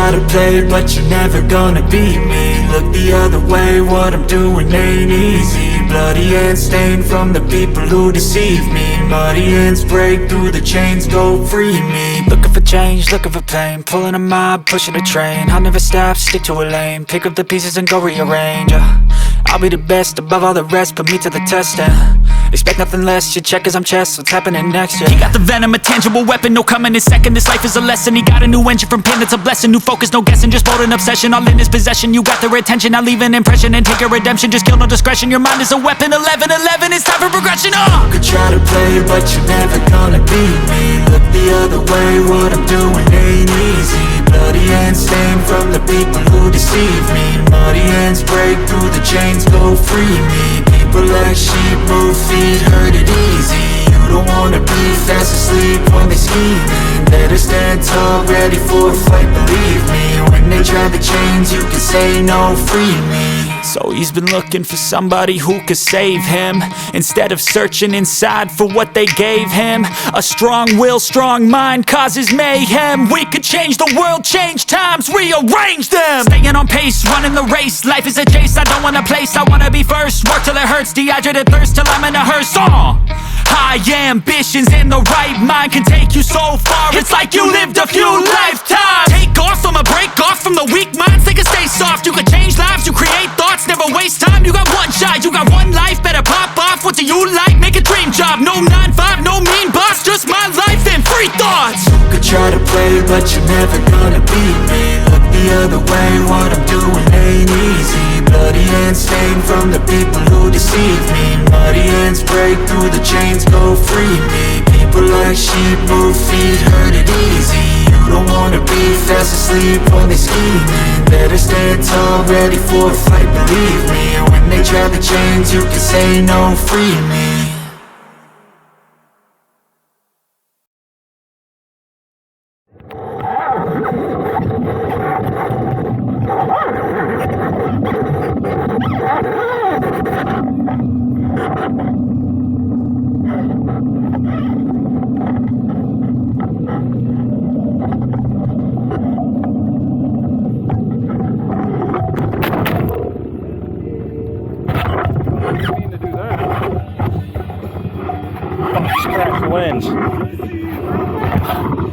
try to play, but you're never gonna beat me. Look the other way, what I'm doing ain't easy. Bloody hands stained from the people who deceive me. Muddy hands break through the chains, go free me. Looking for change, looking for pain, pulling a mob, pushing a train. I'll never stop, stick to a lane, pick up the pieces and go rearrange. I'll be the best above all the rest, put me to the test and expect nothing less, you check as I'm chess, what's happening next, yeah. He got the venom, a tangible weapon, no coming in second. This life is a lesson, he got a new engine from pain, it's a blessing. New focus, no guessing, just bold and obsession, all in his possession. You got their attention, I'll leave an impression and take your redemption. Just kill, no discretion, your mind is a weapon. 11-11, it's time for progression, You could try to play, but you're never gonna beat me. Look the other way, what I'm doing ain't easy. Bloody hands stained from the people who deceive me. Muddy hands break through the chains, go free me. People like sheep move feet, hurt it easy. You don't wanna be fast asleep when they scheming. Better stand tall, ready for a fight, believe me. When they try the chains, you can say no, free me. So he's been looking for somebody who could save him, instead of searching inside for what they gave him. A strong will, strong mind causes mayhem. We could change the world, change times, rearrange them. Staying on pace, running the race. Life is a chase, I don't want a place, I wanna be first. Work till it hurts, dehydrated thirst till I'm in a hearse. High ambitions and the right mind can take you so far. It's like you lived a few lifetimes. Take off, I'ma break off from the weak minds. They can stay soft, you can change lives, you create thoughts. Never waste time, you got one shot, you got one life. Better pop off, what do you like? Make a dream job, no 9-5, no mean boss. Just my life and free thoughts. You could try to play, but you're never gonna beat me. Look the other way, what I'm doing ain't easy. Bloody hands stained from the people who deceive me. Muddy hands break through the chains, go free me. People like sheep move feet, hurt it easy. You don't wanna be fast asleep when they scheming. Better stand tall, ready for a fight, believe me. When they try the chains, you can say no, free me. Scratched the lens.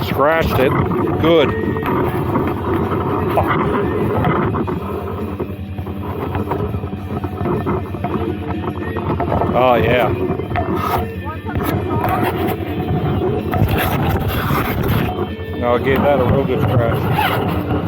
Scratched it. Good. Oh yeah. No, I gave that a real good scratch.